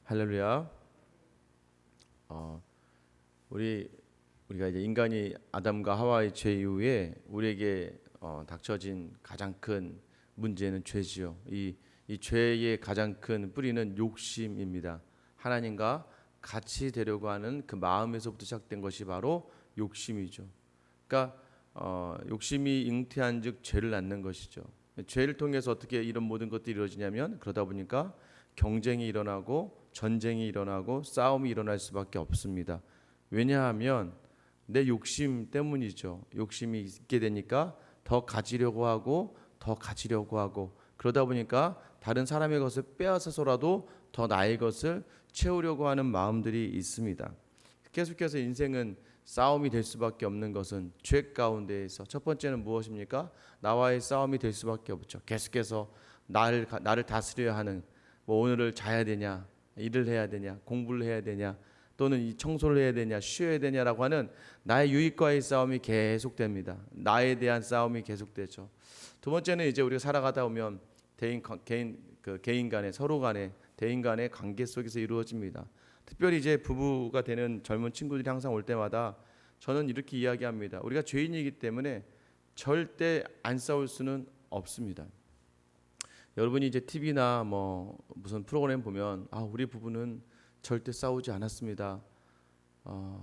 할렐루야. 우리가 이제 인간이 아담과 하와의 죄 이후에 우리에게 닥쳐진 가장 큰 문제는 죄지요. 이 죄의 가장 큰 뿌리는 욕심입니다. 하나님과 같이 되려고 하는 그 마음에서부터 시작된 것이 바로 욕심이죠. 그러니까 욕심이 잉태한즉 죄를 낳는 것이죠. 죄를 통해서 어떻게 이런 모든 것들이 이루어지냐면 그러다 보니까 경쟁이 일어나고 전쟁이 일어나고 싸움이 일어날 수밖에 없습니다. 왜냐하면 내 욕심 때문이죠. 욕심이 있게 되니까 더 가지려고 하고 그러다 보니까 다른 사람의 것을 빼앗아서라도 더 나의 것을 채우려고 하는 마음들이 있습니다. 계속해서 인생은 싸움이 될 수밖에 없는 것은 죄 가운데에서 첫 번째는 무엇입니까? 나와의 싸움이 될 수밖에 없죠. 계속해서 나를 다스려야 하는 오늘을 자야 되냐, 일을 해야 되냐, 공부를 해야 되냐, 또는 이 청소를 해야 되냐, 쉬어야 되냐라고 하는 나의 유익과의 싸움이 계속됩니다. 나에 대한 싸움이 계속되죠. 두 번째는 이제 우리가 살아가다 보면 개인 간의 서로 간의 대인 간의 관계 속에서 이루어집니다. 특별히 이제 부부가 되는 젊은 친구들이 항상 올 때마다 저는 이렇게 이야기합니다. 우리가 죄인이기 때문에 절대 안 싸울 수는 없습니다. 여러분이 이제 TV나 무슨 프로그램 보면 우리 부부는 절대 싸우지 않았습니다.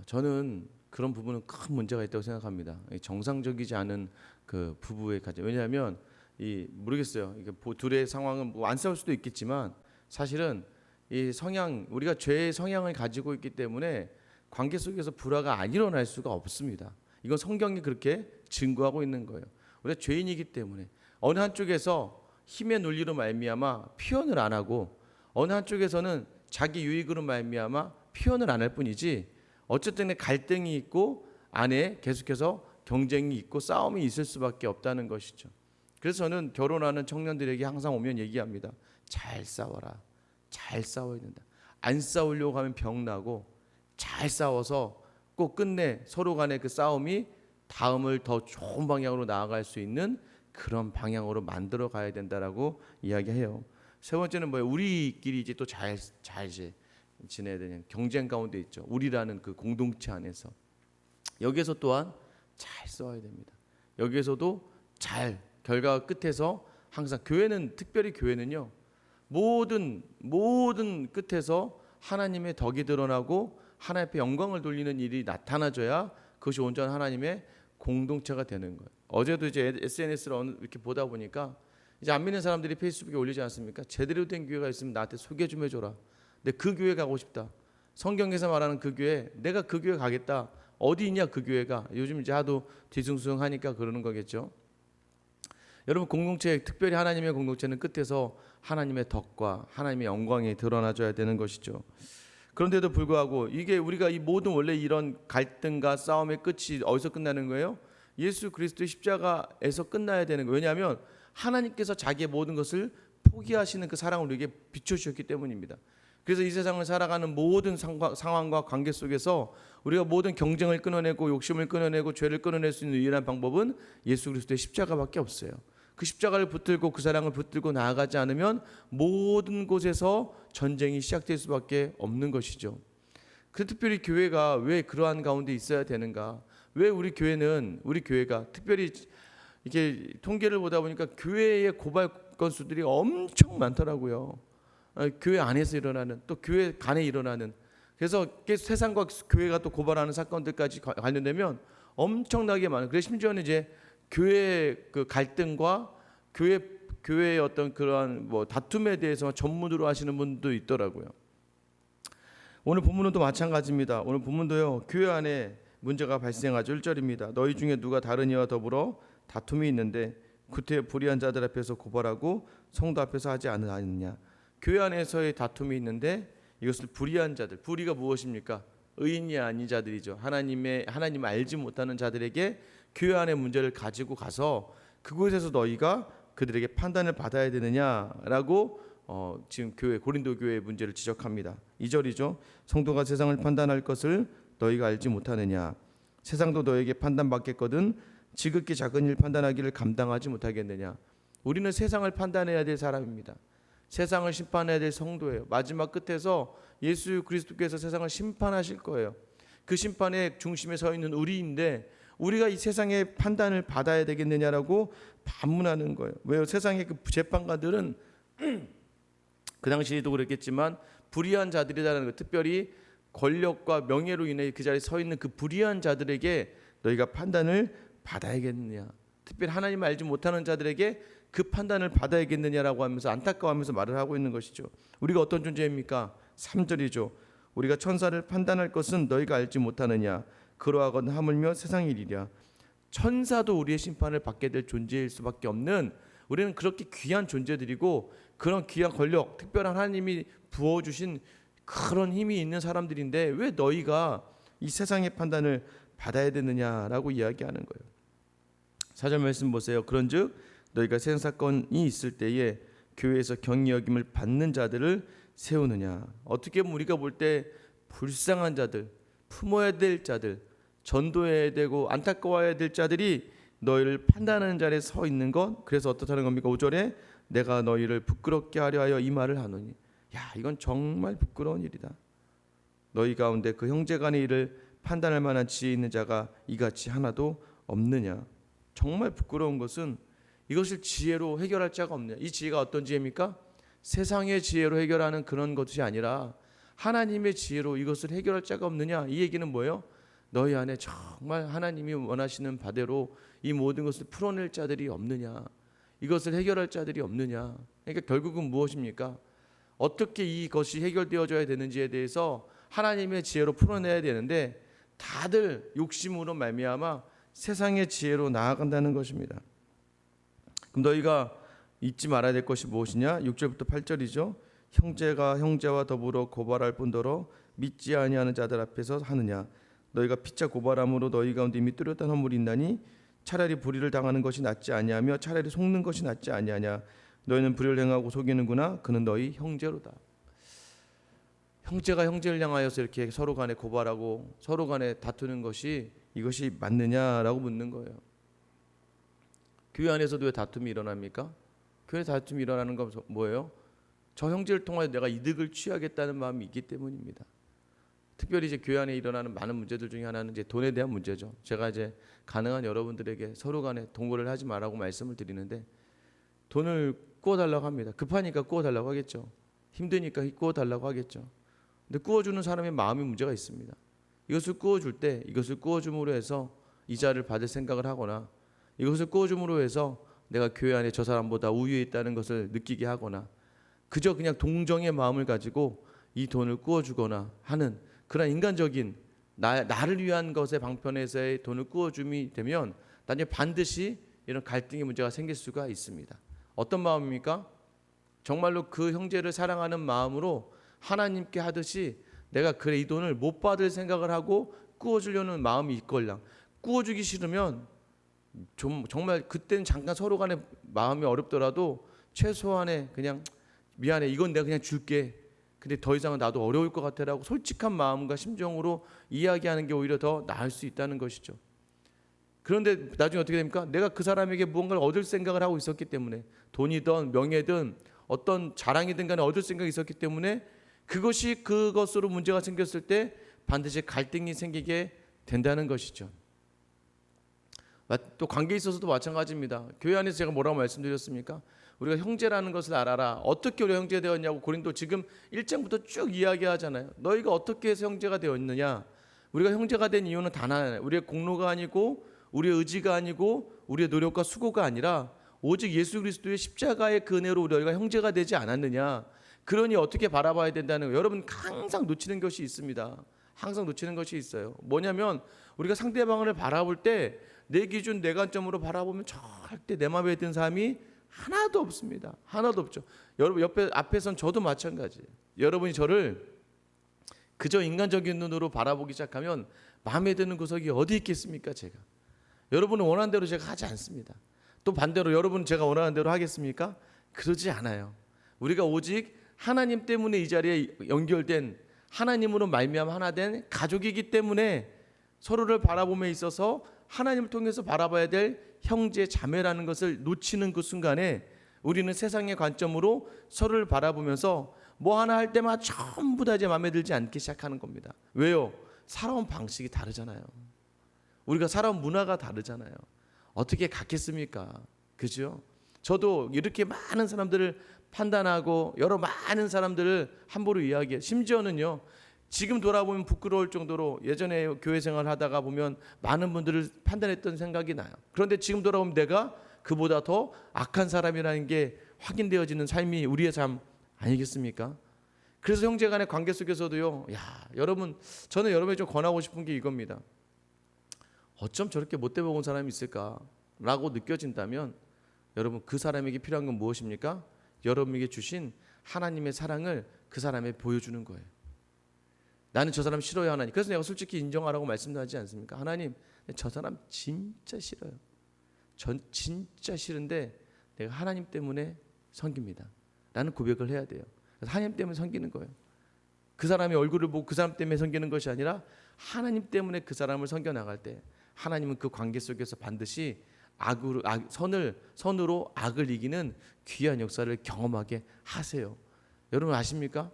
저는 그런 부분은 큰 문제가 있다고 생각합니다. 정상적이지 않은 그 부부의 가정. 왜냐하면 모르겠어요. 이게 둘의 상황은 안 싸울 수도 있겠지만 사실은 이 성향, 우리가 죄의 성향을 가지고 있기 때문에 관계 속에서 불화가 안 일어날 수가 없습니다. 이건 성경이 그렇게 증거하고 있는 거예요. 우리가 죄인이기 때문에 어느 한쪽에서 힘의 논리로 말미암아 표현을 안 하고 어느 한쪽에서는 자기 유익으로 말미암아 표현을 안 할 뿐이지 어쨌든 갈등이 있고 안에 계속해서 경쟁이 있고 싸움이 있을 수밖에 없다는 것이죠. 그래서 저는 결혼하는 청년들에게 항상 오면 얘기합니다. 잘 싸워라. 잘 싸워야 된다. 안 싸우려고 하면 병나고 잘 싸워서 꼭 끝내 서로 간의 그 싸움이 다음을 더 좋은 방향으로 나아갈 수 있는 그런 방향으로 만들어 가야 된다라고 이야기해요. 세 번째는 뭐예요? 우리끼리 이제 또 잘 이제 지내야 되는 경쟁 가운데 있죠. 우리라는 그 공동체 안에서 여기에서 또한 잘 싸워야 됩니다. 여기에서도 잘 결과 끝에서 항상 특별히 교회는요. 모든 끝에서 하나님의 덕이 드러나고 하나님 앞에 영광을 돌리는 일이 나타나줘야 그것이 온전한 하나님의 공동체가 되는 거예요. 어제도 이제 SNS를 이렇게 보다 보니까 이제 안 믿는 사람들이 페이스북에 올리지 않습니까? 제대로 된 교회가 있으면 나한테 소개 좀 해줘라. 근데 그 교회 가고 싶다. 성경에서 말하는 그 교회, 내가 그 교회 가겠다. 어디 있냐 그 교회가. 요즘 이제 하도 뒤숭숭하니까 그러는 거겠죠. 여러분 공동체, 특별히 하나님의 공동체는 끝에서 하나님의 덕과 하나님의 영광이 드러나줘야 되는 것이죠. 그런데도 불구하고 이게 우리가 이 모든 원래 이런 갈등과 싸움의 끝이 어디서 끝나는 거예요? 예수 그리스도의 십자가에서 끝나야 되는 거예요. 왜냐하면 하나님께서 자기의 모든 것을 포기하시는 그 사랑을 우리에게 비춰주셨기 때문입니다. 그래서 이 세상을 살아가는 모든 상황과 관계 속에서 우리가 모든 경쟁을 끊어내고 욕심을 끊어내고 죄를 끊어낼 수 있는 유일한 방법은 예수 그리스도의 십자가밖에 없어요. 그 십자가를 붙들고 그 사랑을 붙들고 나아가지 않으면 모든 곳에서 전쟁이 시작될 수밖에 없는 것이죠. 그 특별히 교회가 왜 그러한 가운데 있어야 되는가? 왜 우리 교회가 특별히 이렇게 통계를 보다 보니까 교회의 고발 건수들이 엄청 많더라고요. 교회 안에서 일어나는 또 교회 간에 일어나는 그래서 세상과 교회가 또 고발하는 사건들까지 관련되면 엄청나게 많아요. 그래서 심지어는 이제 교회 그 갈등과 교회의 어떤 그러한 다툼에 대해서 전문으로 하시는 분도 있더라고요. 오늘 본문은 또 마찬가지입니다. 오늘 본문도요. 교회 안에 문제가 발생하죠. 1절입니다. 너희 중에 누가 다른 이와 더불어 다툼이 있는데 구태 불의한 자들 앞에서 고발하고 성도 앞에서 하지 않느냐. 교회 안에서의 다툼이 있는데 이것을 불의한 자들, 불의가 무엇입니까? 의인이 아닌 자들이죠. 하나님을 알지 못하는 자들에게 교회 안의 문제를 가지고 가서 그곳에서 너희가 그들에게 판단을 받아야 되느냐라고 지금 고린도 교회의 문제를 지적합니다. 2절이죠. 성도가 세상을 판단할 것을 너희가 알지 못하느냐. 세상도 너에게 판단받겠거든 지극히 작은 일 판단하기를 감당하지 못하겠느냐. 우리는 세상을 판단해야 될 사람입니다. 세상을 심판해야 될 성도예요. 마지막 끝에서 예수 그리스도께서 세상을 심판하실 거예요. 그 심판의 중심에 서 있는 우리인데 우리가 이 세상의 판단을 받아야 되겠느냐라고 반문하는 거예요. 왜요? 세상의 그 재판관들은 그 당시에도 그랬겠지만 불의한 자들이라는 거, 특별히 권력과 명예로 인해 그 자리에 서 있는 그 불의한 자들에게 너희가 판단을 받아야겠느냐, 특별히 하나님을 알지 못하는 자들에게 그 판단을 받아야겠느냐라고 하면서 안타까워하면서 말을 하고 있는 것이죠. 우리가 어떤 존재입니까? 3절이죠. 우리가 천사를 판단할 것은 너희가 알지 못하느냐, 그러하거든 하물며 세상 일이랴. 천사도 우리의 심판을 받게 될 존재일 수밖에 없는, 우리는 그렇게 귀한 존재들이고 그런 귀한 권력, 특별한 하나님이 부어주신 그런 힘이 있는 사람들인데 왜 너희가 이 세상의 판단을 받아야 되느냐라고 이야기하는 거예요. 4절 말씀 보세요. 그런즉 너희가 세상 사건이 있을 때에 교회에서 경히 여김을 받는 자들을 세우느냐. 어떻게 보면 우리가 볼 때 불쌍한 자들, 품어야 될 자들, 전도해야 되고 안타까워야 될 자들이 너희를 판단하는 자리에 서 있는 것, 그래서 어떻다는 겁니까? 5절에 내가 너희를 부끄럽게 하려 하여 이 말을 하노니. 야, 이건 정말 부끄러운 일이다. 너희 가운데 그 형제간의 일을 판단할 만한 지혜 있는 자가 이같이 하나도 없느냐. 정말 부끄러운 것은 이것을 지혜로 해결할 자가 없느냐. 이 지혜가 어떤 지혜입니까? 세상의 지혜로 해결하는 그런 것이 아니라 하나님의 지혜로 이것을 해결할 자가 없느냐. 이 얘기는 뭐예요? 너희 안에 정말 하나님이 원하시는 바대로 이 모든 것을 풀어낼 자들이 없느냐, 이것을 해결할 자들이 없느냐. 그러니까 결국은 무엇입니까? 어떻게 이것이 해결되어져야 되는지에 대해서 하나님의 지혜로 풀어내야 되는데 다들 욕심으로 말미암아 세상의 지혜로 나아간다는 것입니다. 그럼 너희가 잊지 말아야 될 것이 무엇이냐? 6절부터 8절이죠. 형제가 형제와 더불어 고발할 뿐더러 믿지 아니하는 자들 앞에서 하느냐. 너희가 피차 고발함으로 너희 가운데 이미 뚜렷한 허물이 있나니 차라리 불의를 당하는 것이 낫지 아니하며 차라리 속는 것이 낫지 아니하냐. 너희는 불의를 행하고 속이는구나. 그는 너희 형제로다. 형제가 형제를 향하여서 이렇게 서로 간에 고발하고 서로 간에 다투는 것이 이것이 맞느냐라고 묻는 거예요. 교회 안에서도 왜 다툼이 일어납니까? 교회 다툼이 일어나는 건 뭐예요? 저 형제를 통하여 내가 이득을 취하겠다는 마음이 있기 때문입니다. 특별히 이제 교회 안에 일어나는 많은 문제들 중에 하나는 이제 돈에 대한 문제죠. 제가 이제 가능한 여러분들에게 서로 간에 동거를 하지 말라고 말씀을 드리는데 돈을 꾸어달라고 합니다. 급하니까 꾸어달라고 하겠죠. 힘드니까 꾸어달라고 하겠죠. 근데 꾸어주는 사람의 마음이 문제가 있습니다. 이것을 꾸어줄 때 이것을 꾸어줌으로 해서 이자를 받을 생각을 하거나 이것을 꾸어줌으로 해서 내가 교회 안에 저 사람보다 우위에 있다는 것을 느끼게 하거나 그저 그냥 동정의 마음을 가지고 이 돈을 꾸어주거나 하는 그런 인간적인 나를 위한 것의 방편에서의 돈을 꾸어줌이 되면 나중에 반드시 이런 갈등의 문제가 생길 수가 있습니다. 어떤 마음입니까? 정말로 그 형제를 사랑하는 마음으로 하나님께 하듯이 내가 그래 이 돈을 못 받을 생각을 하고 꾸어주려는 마음이 있걸랑 꾸어주기 싫으면 정말 그때는 잠깐 서로 간에 마음이 어렵더라도 최소한의 그냥 미안해 이건 내가 그냥 줄게 근데 더 이상은 나도 어려울 것 같아라고 솔직한 마음과 심정으로 이야기하는 게 오히려 더 나을 수 있다는 것이죠. 그런데 나중에 어떻게 됩니까? 내가 그 사람에게 무언가를 얻을 생각을 하고 있었기 때문에 돈이든 명예든 어떤 자랑이든 간에 얻을 생각이 있었기 때문에 그것으로 문제가 생겼을 때 반드시 갈등이 생기게 된다는 것이죠. 또 관계에 있어서도 마찬가지입니다. 교회 안에서 제가 뭐라고 말씀드렸습니까? 우리가 형제라는 것을 알아라. 어떻게 우리가 형제 되었냐고 고린도 지금 1장부터 쭉 이야기하잖아요. 너희가 어떻게 해서 형제가 되었느냐? 우리가 형제가 된 이유는 단 하나예요. 우리의 공로가 아니고 우리의 의지가 아니고 우리의 노력과 수고가 아니라 오직 예수 그리스도의 십자가의 그 은혜로 우리가 형제가 되지 않았느냐? 그러니 어떻게 바라봐야 된다는 거예요. 여러분 항상 놓치는 것이 있습니다. 항상 놓치는 것이 있어요. 뭐냐면 우리가 상대방을 바라볼 때 내 기준 내 관점으로 바라보면 절대 내 마음에 든 사람이 하나도 없습니다. 하나도 없죠. 여러분 앞에선 저도 마찬가지예요. 여러분이 저를 그저 인간적인 눈으로 바라보기 시작하면 마음에 드는 구석이 어디 있겠습니까? 제가 여러분은 원하는 대로 제가 하지 않습니다. 또 반대로 여러분은 제가 원하는 대로 하겠습니까? 그러지 않아요. 우리가 오직 하나님 때문에 이 자리에 연결된 하나님으로 말미암아 하나 된 가족이기 때문에 서로를 바라봄에 있어서 하나님을 통해서 바라봐야 될 형제 자매라는 것을 놓치는 그 순간에 우리는 세상의 관점으로 서로를 바라보면서 뭐 하나 할 때마다 전부 다 이제 마음에 들지 않기 시작하는 겁니다. 왜요? 살아온 방식이 다르잖아요. 우리가 살아온 문화가 다르잖아요. 어떻게 같겠습니까? 그죠? 저도 이렇게 많은 사람들을 판단하고 여러 많은 사람들을 함부로 이야기해. 심지어는요, 지금 돌아보면 부끄러울 정도로 예전에 교회 생활을 하다가 보면 많은 분들을 판단했던 생각이 나요. 그런데 지금 돌아보면 내가 그보다 더 악한 사람이라는 게 확인되어지는 삶이 우리의 삶 아니겠습니까? 그래서 형제간의 관계 속에서도요, 여러분, 저는 여러분에게 좀 권하고 싶은 게 이겁니다. 어쩜 저렇게 못돼 먹은 사람이 있을까라고 느껴진다면 여러분, 그 사람에게 필요한 건 무엇입니까? 여러분에게 주신 하나님의 사랑을 그 사람에 보여주는 거예요. 나는 저 사람 싫어요, 하나님. 그래서 내가 솔직히 인정하라고 말씀하지 않습니까? 하나님, 저 사람 진짜 싫어요. 전 진짜 싫은데 내가 하나님 때문에 섬깁니다. 라는 고백을 해야 돼요. 하나님 때문에 섬기는 거예요. 그 사람의 얼굴을 보고 그 사람 때문에 섬기는 것이 아니라 하나님 때문에 그 사람을 섬겨 나갈 때 하나님은 그 관계 속에서 반드시 선으로 악을 이기는 귀한 역사를 경험하게 하세요. 여러분 아십니까?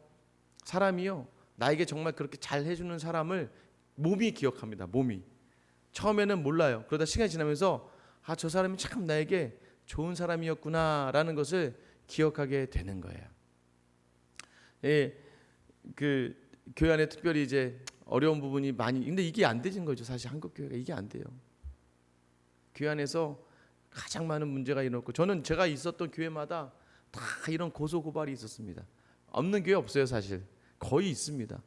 사람이요, 나에게 정말 그렇게 잘 해주는 사람을 몸이 기억합니다. 몸이. 처음에는 몰라요. 그러다 시간이 지나면서 저 사람이 참 나에게 좋은 사람이었구나라는 것을 기억하게 되는 거예요. 예, 그 교회 안에 특별히 이제 어려운 부분이 많이, 근데 이게 안 되는 거죠. 사실 한국 교회가 이게 안 돼요. 교회 안에서 가장 많은 문제가 일어났고, 저는 제가 있었던 교회마다 다 이런 고소 고발이 있었습니다. 없는 교회 없어요. 사실 거의 있습니다.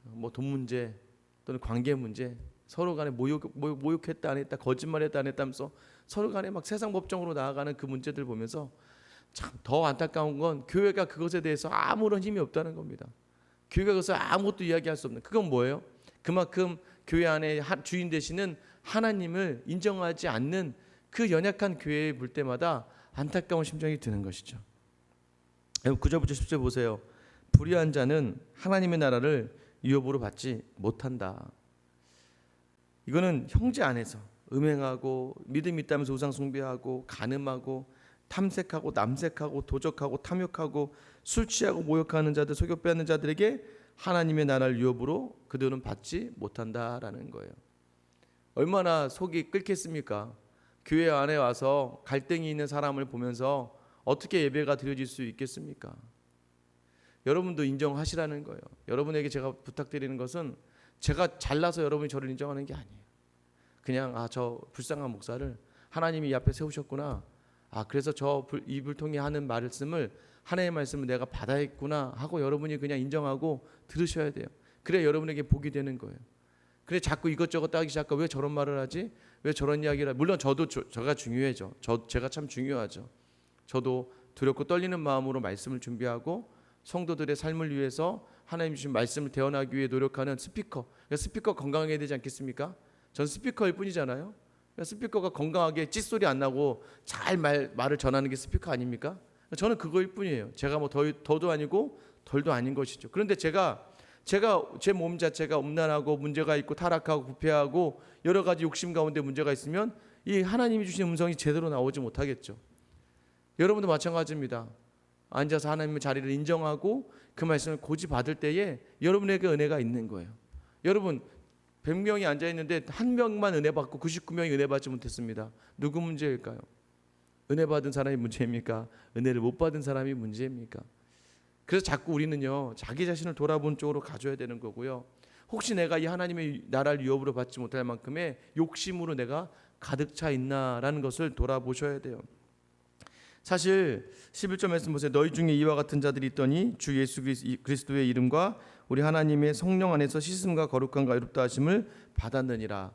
뭐 돈 문제 또는 관계 문제, 서로 간에 모욕했다 안 했다, 거짓말했다 안 했다면서 서로 간에 막 세상 법정으로 나아가는 그 문제들 보면서 참 더 안타까운 건 교회가 그것에 대해서 아무런 힘이 없다는 겁니다. 교회가 그것을 아무것도 이야기할 수 없는, 그건 뭐예요? 그만큼 교회 안에 주인 되시는 하나님을 인정하지 않는 그 연약한 교회에 볼 때마다 안타까운 심정이 드는 것이죠. 9절부터 10절 보세요. 불의한 자는 하나님의 나라를 유업으로 받지 못한다. 이거는 형제 안에서 음행하고 믿음 있다면서 우상 숭배하고 간음하고 탐색하고 남색하고 도적하고 탐욕하고 술 취하고 모욕하는 자들, 속여 빼앗는 자들에게 하나님의 나라를 유업으로 그들은 받지 못한다라는 거예요. 얼마나 속이 끓겠습니까? 교회 안에 와서 갈등이 있는 사람을 보면서 어떻게 예배가 드려질 수 있겠습니까? 여러분도 인정하시라는 거예요. 여러분에게 제가 부탁드리는 것은 제가 잘나서 여러분이 저를 인정하는 게 아니에요. 그냥 저 불쌍한 목사를 하나님이 이 앞에 세우셨구나. 그래서 이 불통이 하는 말씀을, 하나님의 말씀을 내가 받아야겠구나 하고 여러분이 그냥 인정하고 들으셔야 돼요. 그래 여러분에게 복이 되는 거예요. 그래 자꾸 이것저것 따기 시작하고 왜 저런 말을 하지? 왜 저런 이야기를 하지? 물론 제가 중요해죠. 제가 참 중요하죠. 저도 두렵고 떨리는 마음으로 말씀을 준비하고 성도들의 삶을 위해서 하나님 주신 말씀을 대언하기 위해 노력하는 스피커. 스피커 건강해야 되지 않겠습니까? 전 스피커일 뿐이잖아요. 스피커가 건강하게 찌소리 안 나고 잘 말을 전하는 게 스피커 아닙니까? 저는 그거일 뿐이에요. 제가 뭐 더도 아니고 덜도 아닌 것이죠. 그런데 제가 제 몸 자체가 음란하고 문제가 있고 타락하고 부패하고 여러 가지 욕심 가운데 문제가 있으면 이 하나님이 주신 음성이 제대로 나오지 못하겠죠. 여러분도 마찬가지입니다. 앉아서 하나님의 자리를 인정하고 그 말씀을 고집받을 때에 여러분에게 은혜가 있는 거예요. 여러분 100명이 앉아있는데 한 명만 은혜 받고 99명이 은혜 받지 못했습니다. 누구 문제일까요? 은혜 받은 사람이 문제입니까? 은혜를 못 받은 사람이 문제입니까? 그래서 자꾸 우리는요, 자기 자신을 돌아본 쪽으로 가져야 되는 거고요. 혹시 내가 이 하나님의 나라를 유업으로 받지 못할 만큼의 욕심으로 내가 가득 차 있나라는 것을 돌아보셔야 돼요. 사실 11절 말씀 보세요. 너희 중에 이와 같은 자들이 있더니 주 예수 그리스도의 이름과 우리 하나님의 성령 안에서 씻음과 거룩함과 의롭다 하심을 받았느니라.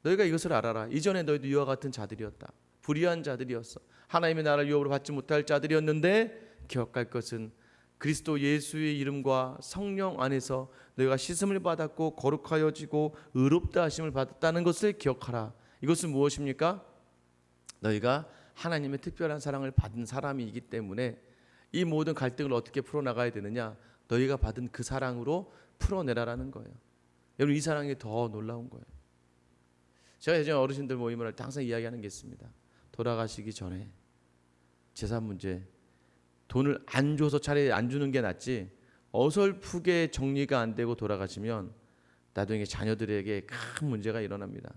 너희가 이것을 알아라. 이전에 너희도 이와 같은 자들이었다. 불의한 자들이었어. 하나님의 나라를 유업으로 받지 못할 자들이었는데 기억할 것은 그리스도 예수의 이름과 성령 안에서 너희가 씻음을 받았고 거룩하여지고 의롭다 하심을 받았다는 것을 기억하라. 이것은 무엇입니까? 너희가 하나님의 특별한 사랑을 받은 사람이기 때문에 이 모든 갈등을 어떻게 풀어나가야 되느냐? 너희가 받은 그 사랑으로 풀어내라라는 거예요. 여러분 이 사랑이 더 놀라운 거예요. 제가 예전에 어르신들 모임을 할 때 항상 이야기하는 게 있습니다. 돌아가시기 전에 재산 문제, 돈을 안 줘서 차라리 안 주는 게 낫지, 어설프게 정리가 안 되고 돌아가시면 나중에 자녀들에게 큰 문제가 일어납니다.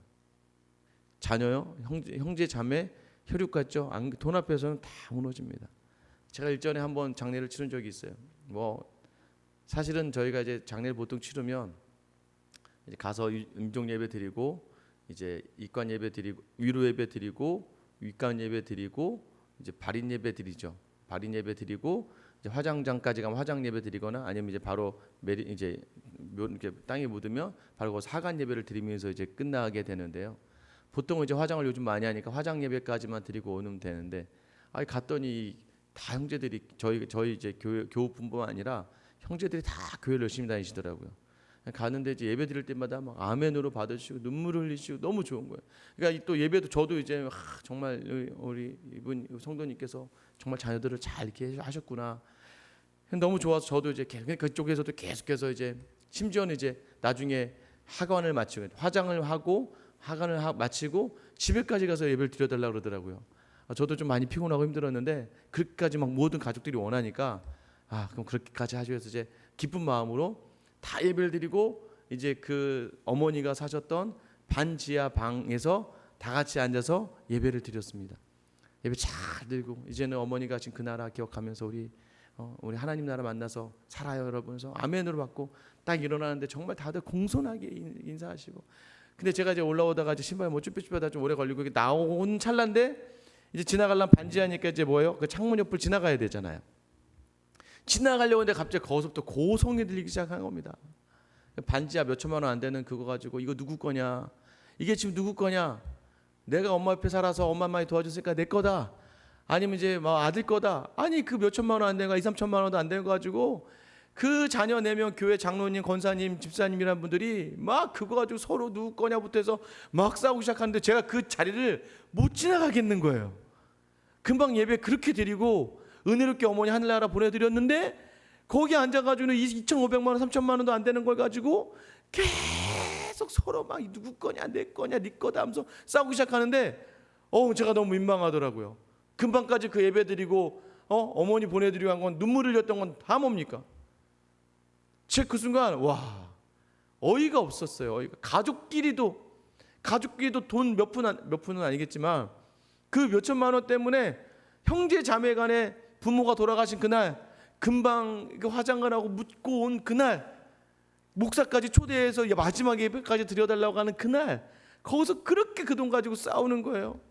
자녀요, 형제 자매 혈육 같죠? 돈 앞에서는 다 무너집니다. 제가 일전에 한번 장례를 치른 적이 있어요. 사실은 저희가 이제 장례를 보통 치르면 이제 가서 임종 예배 드리고, 이제 입관 예배 드리고, 위로 예배 드리고, 윗관 예배 드리고, 이제 발인 예배 드리죠. 발인 예배 드리고, 이제 화장장까지 가면 화장 예배 드리거나, 아니면 이제 바로 이제 이렇게 땅에 묻으면 바로 그 사간 예배를 드리면서 이제 끝나게 되는데요. 보통 이제 화장을 요즘 많이 하니까 화장 예배까지만 드리고 오면 되는데, 갔더니 다 형제들이 저희 이제 교우뿐만 아니라 형제들이 다 교회를 열심히 다니시더라고요. 가는데 이제 예배 드릴 때마다 막 아멘으로 받으시고 눈물을 흘리시고 너무 좋은 거예요. 그러니까 또 예배도 저도 이제 정말 우리 이분 성도님께서 정말 자녀들을 잘 이렇게 하셨구나. 너무 좋아서 저도 이제 그쪽에서도 계속해서 이제 심지어는 이제 나중에 학원을 마치고 화장을 하고 학원을 마치고 집에까지 가서 예배를 드려달라고 그러더라고요. 저도 좀 많이 피곤하고 힘들었는데 그렇게까지 막 모든 가족들이 원하니까 그럼 그렇게까지 하셔서 이제 기쁜 마음으로 다 예배를 드리고, 이제 그 어머니가 사셨던 반지하 방에서 다 같이 앉아서 예배를 드렸습니다. 예배 잘 드리고, 이제는 어머니가 지금 그 나라 기억하면서 우리 하나님 나라 만나서 살아요 여러분서 아멘으로 받고 딱 일어나는데 정말 다들 공손하게 인사하시고. 근데 제가 이제 올라오다가 이제 신발 쭈뼛쭈뼛하다 좀 오래 걸리고 나온 찰나인데, 이제 지나가려면 반지하니까 이제 뭐예요? 그 창문 옆을 지나가야 되잖아요. 지나가려고 했는데 갑자기 거기서부터 고성이 들리기 시작한 겁니다. 반지하 몇 천만 원 안 되는 그거 가지고 이거 누구 거냐? 이게 지금 누구 거냐? 내가 엄마 옆에 살아서 엄마 많이 도와줬으니까 내 거다. 아니면 이제 막 아들 거다. 아니 그 몇 천만 원 안 되는 거, 2, 3천만 원도 안 되는 거 가지고 그 자녀 4명 교회 장로님, 권사님, 집사님이란 분들이 막 그거 가지고 서로 누구 거냐부터 해서 막 싸우기 시작하는데 제가 그 자리를 못 지나가겠는 거예요. 금방 예배 그렇게 드리고 은혜롭게 어머니 하늘나라 보내드렸는데 거기 앉아가지고는 2,500만 원, 3천만 원도 안 되는 걸 가지고 계속 서로 막 누구 거냐, 내 거냐, 네 거다 하면서 싸우기 시작하는데 제가 너무 민망하더라고요. 금방까지 그 예배 드리고 어머니 보내드리고 한 건 눈물 흘렸던 건 다 뭡니까? 제 그 순간 어이가 없었어요. 가족끼리도 돈 몇 푼은 아니겠지만 그 몇 천만 원 때문에 형제 자매 간에 부모가 돌아가신 그날, 금방 화장을 하고 묻고 온 그날, 목사까지 초대해서 마지막 예배까지 드려달라고 하는 그날, 거기서 그렇게 그 돈 가지고 싸우는 거예요.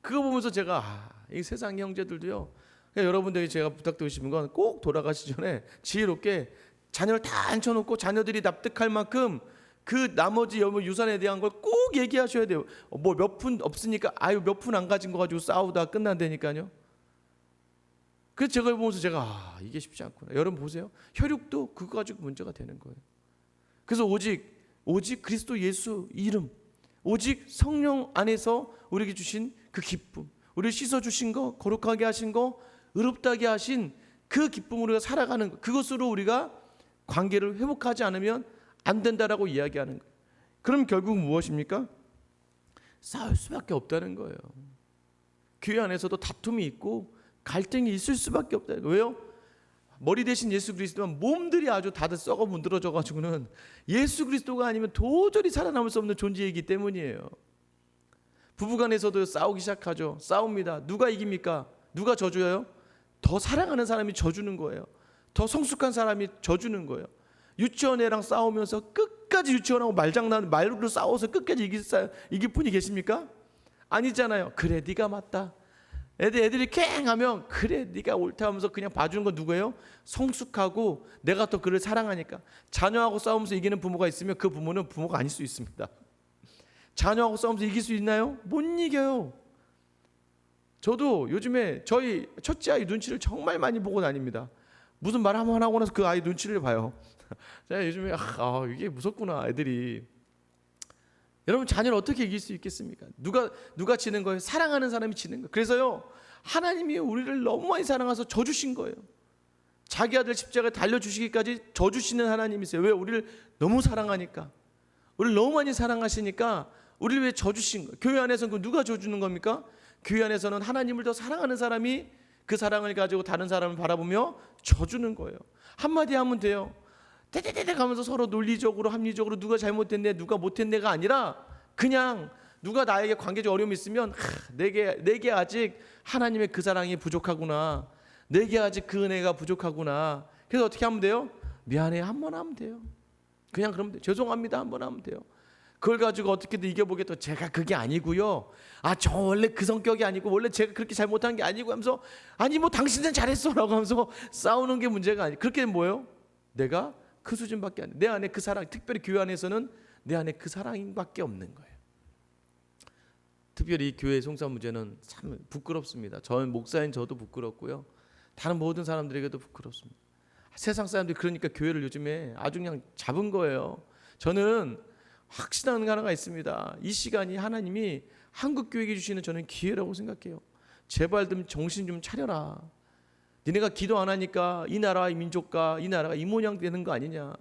그거 보면서 제가 이 세상 형제들도요, 여러분들이 제가 부탁드리시는 건 꼭 돌아가시 전에 지혜롭게 자녀를 다 앉혀놓고 자녀들이 납득할 만큼 그 나머지 유산에 대한 걸 꼭 얘기하셔야 돼요. 몇 푼 없으니까 몇 푼 안 가진 거 가지고 싸우다 끝난다니까요. 그래서 제가 보면서 제가 이게 쉽지 않구나. 여러분 보세요. 혈육도 그거 가지고 문제가 되는 거예요. 그래서 오직 그리스도 예수 이름, 오직 성령 안에서 우리에게 주신 그 기쁨, 우리를 씻어주신 거, 거룩하게 하신 거, 의롭다게 하신 그 기쁨으로 살아가는 것, 그것으로 우리가 관계를 회복하지 않으면 안 된다라고 이야기하는 거예요. 그럼 결국 무엇입니까? 싸울 수밖에 없다는 거예요. 교회 안에서도 다툼이 있고 갈등이 있을 수밖에 없다. 왜요? 머리 대신 예수 그리스도만 몸들이 아주 다들 썩어 문드러져 가지고는 예수 그리스도가 아니면 도저히 살아남을 수 없는 존재이기 때문이에요. 부부간에서도 싸우기 시작하죠. 싸웁니다. 누가 이깁니까? 누가 져줘요? 더 사랑하는 사람이 져주는 거예요. 더 성숙한 사람이 져주는 거예요. 유치원 애랑 싸우면서 끝까지 유치원하고 말로 싸워서 끝까지 이길 분이 계십니까? 아니잖아요. 그래 네가 맞다. 애들이 캥하면 그래 네가 옳다 하면서 그냥 봐주는 건 누구예요? 성숙하고 내가 더 그를 사랑하니까. 자녀하고 싸우면서 이기는 부모가 있으면 그 부모는 부모가 아닐 수 있습니다. 자녀하고 싸우면서 이길 수 있나요? 못 이겨요. 저도 요즘에 저희 첫째 아이 눈치를 정말 많이 보고 다닙니다. 무슨 말 한번 하고 나서 그 아이 눈치를 봐요. 제가 요즘에 이게 무섭구나 애들이. 여러분 자녀를 어떻게 이길 수 있겠습니까? 누가 지는 거예요? 사랑하는 사람이 지는 거예요. 그래서요 하나님이 우리를 너무 많이 사랑해서 져주신 거예요. 자기 아들 십자가에 달려주시기까지 져주시는 하나님이세요. 왜? 우리를 너무 사랑하니까. 우리를 너무 많이 사랑하시니까 우리를 왜 져주신 거예요. 교회 안에서는 누가 져주는 겁니까? 교회 안에서는 하나님을 더 사랑하는 사람이 그 사랑을 가지고 다른 사람을 바라보며 져주는 거예요. 한마디 하면 돼요. 대대대대 가면서 서로 논리적으로 합리적으로 누가 잘못했네 누가 못했네가 아니라 그냥 누가 나에게 관계적 어려움이 있으면 내게 아직 하나님의 그 사랑이 부족하구나, 내게 아직 그 은혜가 부족하구나. 그래서 어떻게 하면 돼요? 미안해 한번 하면 돼요. 그냥 그러면 돼요. 죄송합니다 한번 하면 돼요. 그걸 가지고 어떻게든 이겨보겠다. 제가 그게 아니고요. 저 원래 그 성격이 아니고 원래 제가 그렇게 잘못한 게 아니고 하면서 아니 뭐 당신은 잘했어라고 하면서 싸우는 게 문제가 아니에요. 그렇게 뭐예요? 내가 그 수준밖에 안 돼. 내 안에 그 사랑, 특별히 교회 안에서는 내 안에 그 사랑밖에 없는 거예요. 특별히 이 교회 송사 문제는 참 부끄럽습니다. 저는 목사인 저도 부끄럽고요. 다른 모든 사람들에게도 부끄럽습니다. 세상 사람들이 그러니까 교회를 요즘에 아주 그냥 잡은 거예요. 저는 확신하는 거 하나가 있습니다. 이 시간이 하나님이 한국 교회에게 주시는 저는 기회라고 생각해요. 제발 좀 정신 좀 차려라. 니네가 기도 안 하니까 이 나라 이 민족과 이 나라가 이 모양 되는 거 아니냐.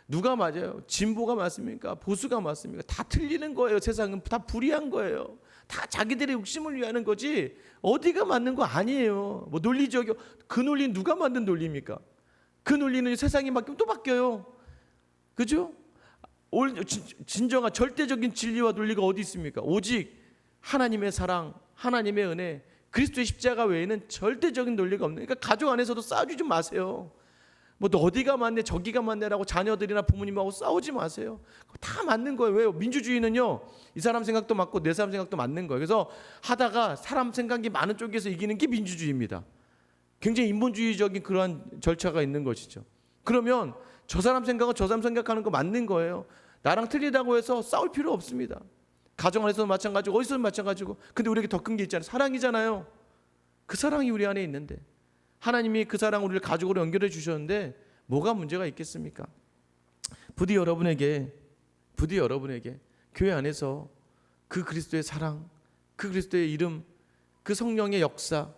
누가 맞아요? 진보가 맞습니까? 보수가 맞습니까? 다 틀리는 거예요. 세상은 다 불의한 거예요. 다 자기들의 욕심을 위하는 거지 어디가 맞는 거 아니에요. 뭐 논리적이요. 그 논리는 누가 만든 논리입니까? 그 논리는 세상이 바뀌면 또 바뀌어요. 그죠? 진정한 절대적인 진리와 논리가 어디 있습니까? 오직 하나님의 사랑, 하나님의 은혜, 그리스도의 십자가 외에는 절대적인 논리가 없는. 그러니까 가족 안에서도 싸우지 좀 마세요. 뭐 너 어디가 맞네 저기가 맞네라고 자녀들이나 부모님하고 싸우지 마세요. 다 맞는 거예요. 왜요? 민주주의는요 이 사람 생각도 맞고 내 사람 생각도 맞는 거예요. 그래서 하다가 사람 생각이 많은 쪽에서 이기는 게 민주주의입니다. 굉장히 인본주의적인 그러한 절차가 있는 것이죠. 그러면 저 사람 생각은 저 사람 생각하는 거 맞는 거예요. 나랑 틀리다고 해서 싸울 필요 없습니다. 가정 안에서도 마찬가지고 어디서도 마찬가지고. 근데 우리에게 더 큰 게 있잖아요. 사랑이잖아요. 그 사랑이 우리 안에 있는데 하나님이 그 사랑을 우리를 가족으로 연결해 주셨는데 뭐가 문제가 있겠습니까? 부디 여러분에게 교회 안에서 그 그리스도의 사랑, 그 그리스도의 이름, 그 성령의 역사,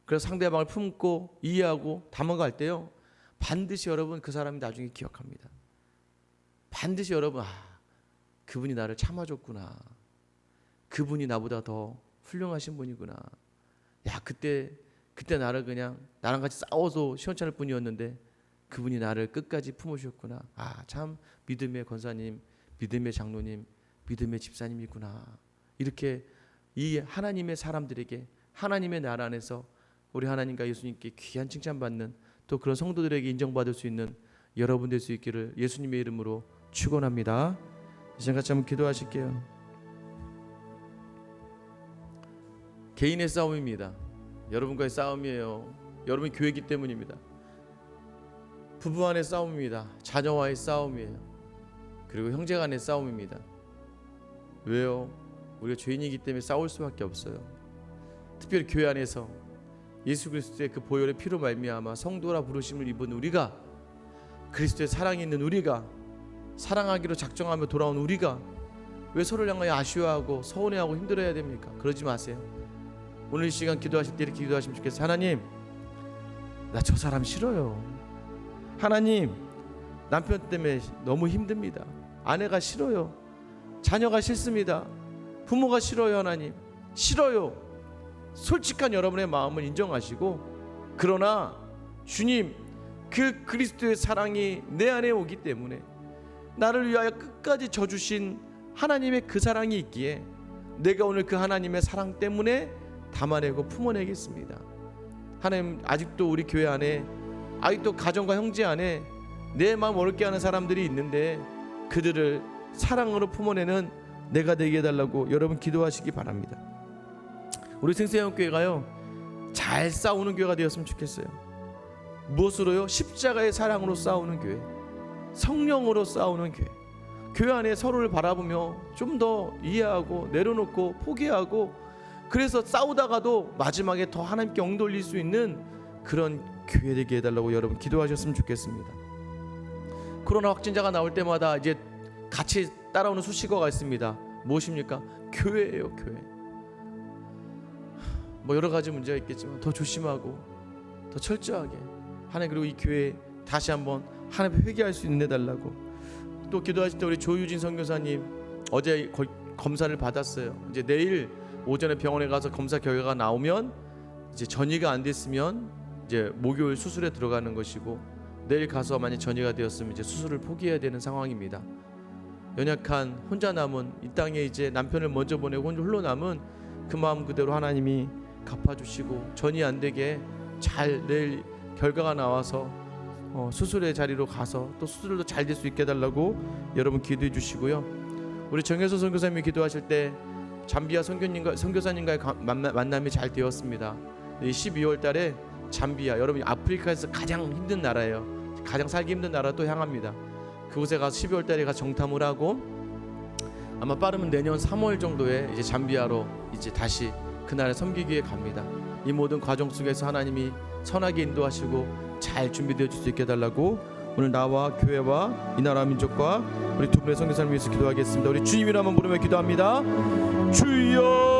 그래서 상대방을 품고 이해하고 담아갈 때요 반드시 여러분 그 사람이 나중에 기억합니다. 반드시 여러분 그분이 나를 참아줬구나. 그분이 나보다 더 훌륭하신 분이구나. 야 그때 나를 그냥 나랑 같이 싸워서 시원찮을 뿐이었는데 그분이 나를 끝까지 품으셨구나. 참 믿음의 권사님, 믿음의 장로님, 믿음의 집사님이구나. 이렇게 이 하나님의 사람들에게 하나님의 나라 안에서 우리 하나님과 예수님께 귀한 칭찬받는 또 그런 성도들에게 인정받을 수 있는 여러분 될 수 있기를 예수님의 이름으로 축원합니다. 이 시간 같이 한번 기도하실게요. 개인의 싸움입니다. 여러분과의 싸움이에요. 여러분이 교회이기 때문입니다. 부부 간의 싸움입니다. 자녀와의 싸움이에요. 그리고 형제 간의 싸움입니다. 왜요? 우리가 죄인이기 때문에 싸울 수밖에 없어요. 특별히 교회 안에서 예수 그리스도의 그 보혈의 피로 말미암아 성도라 부르심을 입은 우리가, 그리스도의 사랑이 있는 우리가, 사랑하기로 작정하며 돌아온 우리가 왜 서로를 향하여 아쉬워하고 서운해하고 힘들어야 됩니까? 그러지 마세요. 오늘 이 시간 기도하실 때 이렇게 기도하시면 좋겠어요. 하나님, 나 저 사람 싫어요. 하나님, 남편 때문에 너무 힘듭니다. 아내가 싫어요. 자녀가 싫습니다. 부모가 싫어요. 하나님, 싫어요. 솔직한 여러분의 마음을 인정하시고, 그러나 주님, 그 그리스도의 사랑이 내 안에 오기 때문에 나를 위하여 끝까지 져주신 하나님의 그 사랑이 있기에 내가 오늘 그 하나님의 사랑 때문에 담아내고 품어내겠습니다. 하나님, 아직도 우리 교회 안에, 아직도 가정과 형제 안에 내 마음 어렵게 하는 사람들이 있는데 그들을 사랑으로 품어내는 내가 되게 해달라고 여러분 기도하시기 바랍니다. 우리 생생한교회가요 잘 싸우는 교회가 되었으면 좋겠어요. 무엇으로요? 십자가의 사랑으로 싸우는 교회, 성령으로 싸우는 교회. 교회 안에 서로를 바라보며 좀 더 이해하고 내려놓고 포기하고, 그래서 싸우다가도 마지막에 더 하나님께 엉돌릴 수 있는 그런 교회 되게 해달라고 여러분 기도하셨으면 좋겠습니다. 코로나 확진자가 나올 때마다 이제 같이 따라오는 수식어가 있습니다. 무엇입니까? 교회예요. 교회. 뭐 여러 가지 문제가 있겠지만 더 조심하고 더 철저하게 하나님, 그리고 이 교회 다시 한번 하나님 회개할 수 있는 해달라고. 또 기도하실 때 우리 조유진 선교사님 어제 검사를 받았어요. 이제 내일 오전에 병원에 가서 검사 결과가 나오면 이제 전이가 안 됐으면 이제 목요일 수술에 들어가는 것이고, 내일 가서 만약 전이가 되었으면 이제 수술을 포기해야 되는 상황입니다. 연약한 혼자 남은 이 땅에 이제 남편을 먼저 보내고 혼자 홀로 남은 그 마음 그대로 하나님이 갚아주시고 전이 안 되게 잘 내일 결과가 나와서 수술의 자리로 가서 또 수술도 잘 될 수 있게 해달라고 여러분 기도해 주시고요. 우리 정혜서 선교사님이 기도하실 때 잠비아 선교사님과의 만남이 잘 되었습니다. 이 12월 달에 잠비아, 여러분 아프리카에서 가장 힘든 나라예요. 가장 살기 힘든 나라 또 향합니다. 그곳에 가서 12월 달에 가서 정탐을 하고 아마 빠르면 내년 3월 정도에 이제 잠비아로 이제 다시 그 나라에 섬기기에 갑니다. 이 모든 과정 속에서 하나님이 선하게 인도하시고 잘 준비되어 줄 수 있게 해달라고 오늘 나와 교회와 이 나라 민족과 우리 두 분의 선교사님을 위해서 기도하겠습니다. 우리 주님이라 한번 부르며 기도합니다. 주여